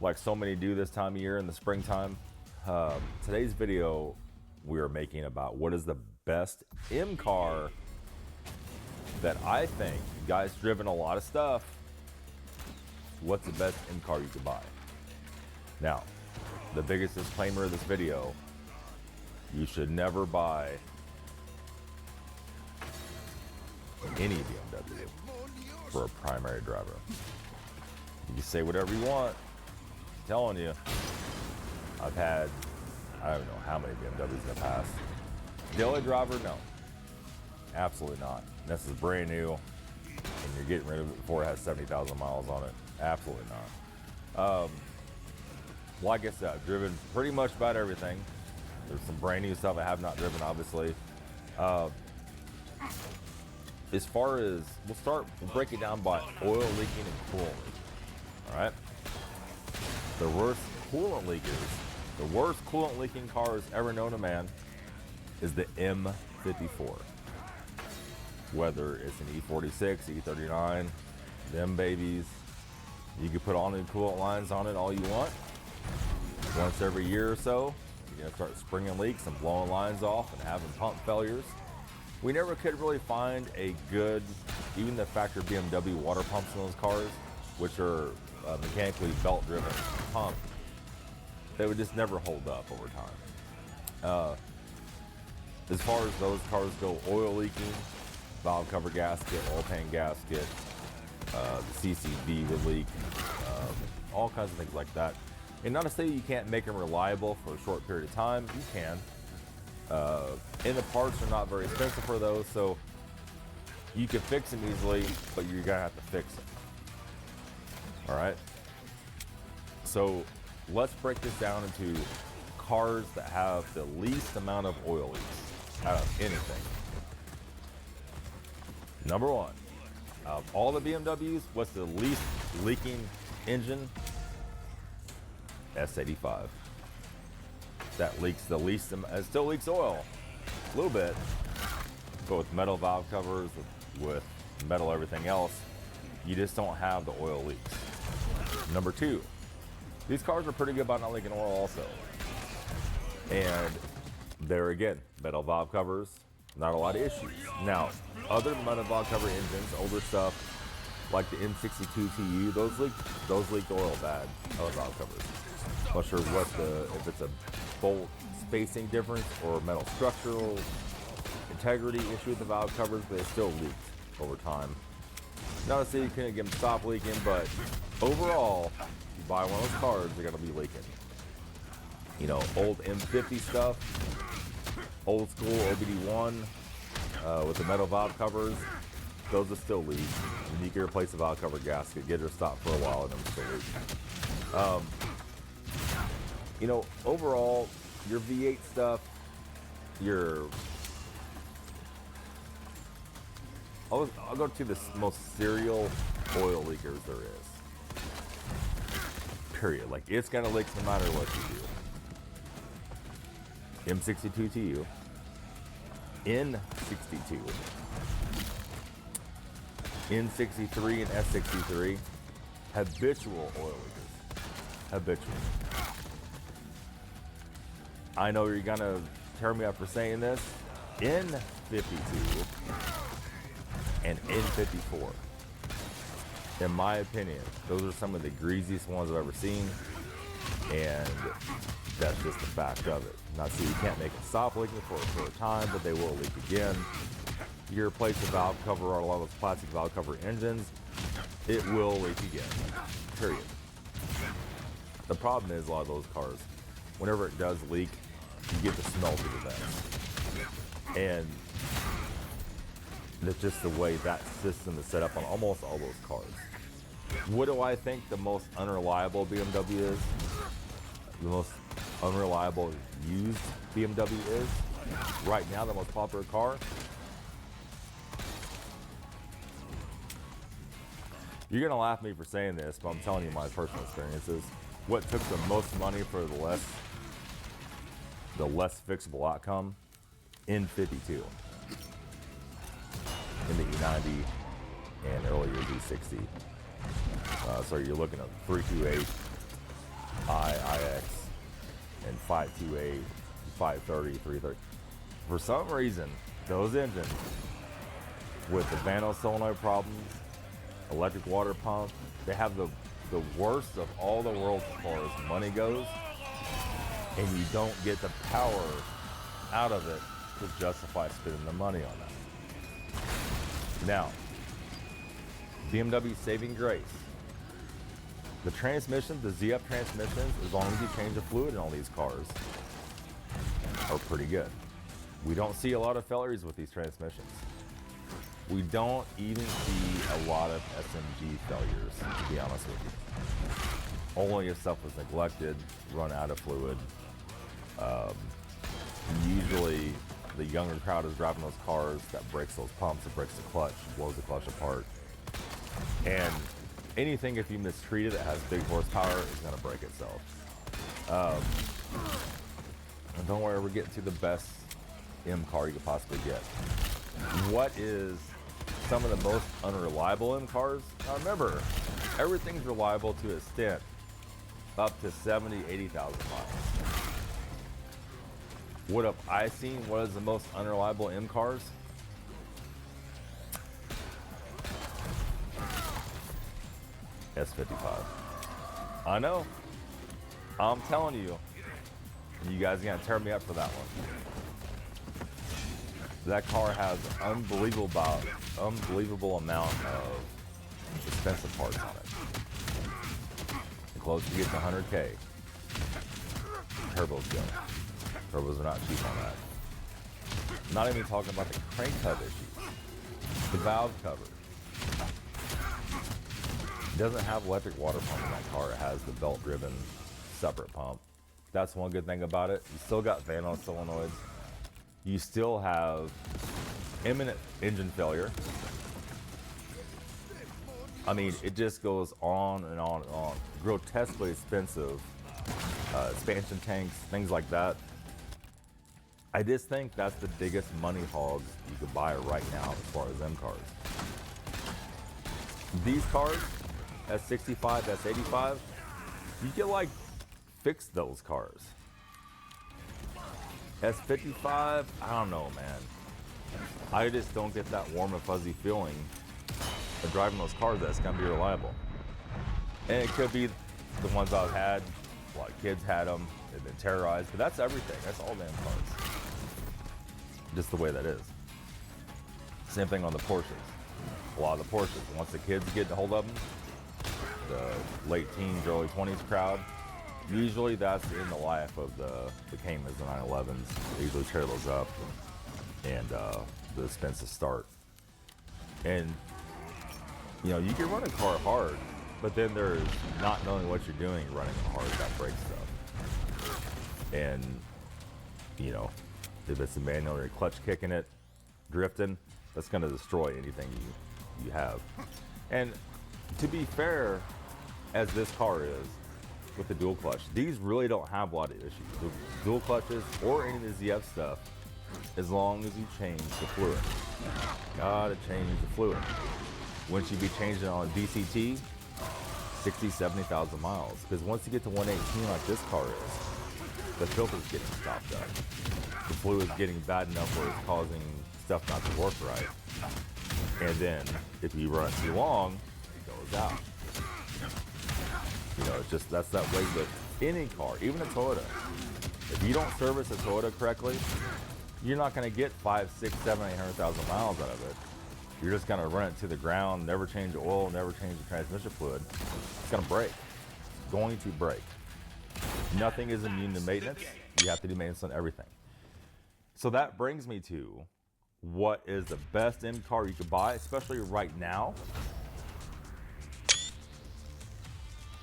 like so many do this time of year in the springtime. Today's video we are making about what is the best M car that I think, you guys driven a lot of stuff, what's the best M car you could buy? Now, the biggest disclaimer of this video, you should never buy any BMW for a primary driver. You can say whatever you want. I'm telling you, I've had, I don't know how many BMWs in the past. Daily driver, no. Absolutely not. This is brand new, and you're getting rid of it before it has 70,000 miles on it. Absolutely not. Like I said, I've driven pretty much about everything. There's some brand new stuff I have not driven, obviously. As far as, we'll break it down by oil leaking and coolant leaking. All right. The worst coolant leakers, the worst coolant leaking cars ever known to man is the M54. Whether it's an E46, E39, them babies, you can put all new coolant lines on it all you want. Once every year or so, you're gonna start springing leaks and blowing lines off and having pump failures. We never could really find a good, even the factory BMW water pumps in those cars, which are mechanically belt-driven pump, they would just never hold up over time. As far as those cars go, oil leaking, valve cover gasket, oil pan gasket, the CCV would leak, all kinds of things like that. And not to say you can't make them reliable for a short period of time, you can. And the parts are not very expensive for those, so you can fix them easily, but you're gonna have to fix them. All right. So let's break this down into cars that have the least amount of oil leaks out of anything. Number one, of all the BMWs, what's the least leaking engine? S85. That leaks the least, it still leaks oil, a little bit, but with metal valve covers, with metal everything else, you just don't have the oil leaks. Number two, these cars are pretty good about not leaking oil also. And there again, metal valve covers, not a lot of issues. Now, other metal valve cover engines, older stuff, like the M62 TU, those leak oil bad, metal valve covers. Not sure if it's a bolt spacing difference or metal structural integrity issue with the valve covers, but it still leaked over time. Not to say you couldn't get them stop leaking, but overall, if you buy one of those cars, they're gonna be leaking. You know, old M50 stuff, old school OBD1 with the metal valve covers, those will still leak. And you can replace the valve cover gasket, get it to stop for a while, and them still leak. You know, overall, your V8 stuff, I'll go to the most serial oil leakers there is. Period. Like, it's gonna leak no matter what you do. M62 TU, N62, N63 and S63, habitual oil leakers. Habitual. I know you're gonna tear me up for saying this. N52 and N54. In my opinion, those are some of the greasiest ones I've ever seen, and that's just the fact of it. Not so you can't make it stop leaking for a time, but they will leak again. You replace the valve cover on a lot of those plastic valve cover engines, it will leak again. Period. The problem is a lot of those cars, whenever it does leak, you get the smell through the vents. And that's just the way that system is set up on almost all those cars. What do I think the most unreliable BMW is? The most unreliable used BMW is? Right now, the most popular car? You're gonna laugh at me for saying this, but I'm telling you my personal experiences. What took the most money for the less fixable outcome? N52. In the E90 and earlier E60. So you're looking at 328, IX, and 528, 530, 330. For some reason, those engines with the Vano solenoid problems, electric water pump, they have the worst of all the world as far as money goes, and you don't get the power out of it to justify spending the money on that. Now, BMW saving grace. The transmission, the ZF transmissions, as long as you change the fluid in all these cars, are pretty good. We don't see a lot of failures with these transmissions. We don't even see a lot of SMG failures, to be honest with you. Only if stuff was neglected, run out of fluid. Usually the younger crowd is driving those cars that breaks those pumps, it breaks the clutch, blows the clutch apart. And anything, if you mistreat it, that has big horsepower is going to break itself. And don't worry, we're getting to the best M car you could possibly get. What is some of the most unreliable M cars? Now remember, everything's reliable to an extent up to 70, 80,000 miles. What have I seen? What is the most unreliable M cars? S55. I know. I'm telling you. You guys are gonna tear me up for that one. That car has unbelievable amount of expensive parts on it. The closer you get to 100K, turbos go. Turbos are not cheap on that. I'm not even talking about the crank hub issues. The valve cover. It doesn't have electric water pump in that car. It has the belt-driven separate pump. That's one good thing about it. You still got Vano solenoids. You still have imminent engine failure. I mean, it just goes on and on and on. Grotesquely expensive expansion tanks, things like that. I just think that's the biggest money hogs you could buy right now as far as M cars. These cars, S65, S85, you can like fix those cars. S55, I don't know, man. I just don't get that warm and fuzzy feeling of driving those cars that's gonna be reliable. And it could be the ones I've had, a lot of kids had them, they've been terrorized, but that's everything, that's all damn cars. Just the way that is. Same thing on the Porsches. A lot of the Porsches, once the kids get a hold of them, the late teens, early 20s crowd, usually that's in the life of the Caymans, the 911s. They usually tear those up and the expenses start. And you know, you can run a car hard, but then there's not knowing what you're doing running it hard that breaks stuff. And you know, if it's a manual or a clutch kicking it, drifting, that's going to destroy anything you have. And to be fair, as this car is with the dual clutch, these really don't have a lot of issues. The dual clutches or any of the ZF stuff, as long as you change the fluid. Gotta change the fluid. Once you be changing on a DCT, 60, 70,000 miles. Because once you get to 118 like this car is, the filter's getting stopped up. The fluid's getting bad enough where it's causing stuff not to work right. And then if you run it too long, it goes out. You know, it's just, that's that way with any car, even a Toyota. If you don't service a Toyota correctly, you're not going to get 5, 6, 7, 800,000 miles out of it. You're just going to run it to the ground, never change the oil, never change the transmission fluid. It's going to break. It's going to break. Nothing is immune to maintenance. You have to do maintenance on everything. So that brings me to what is the best M car you could buy, especially right now.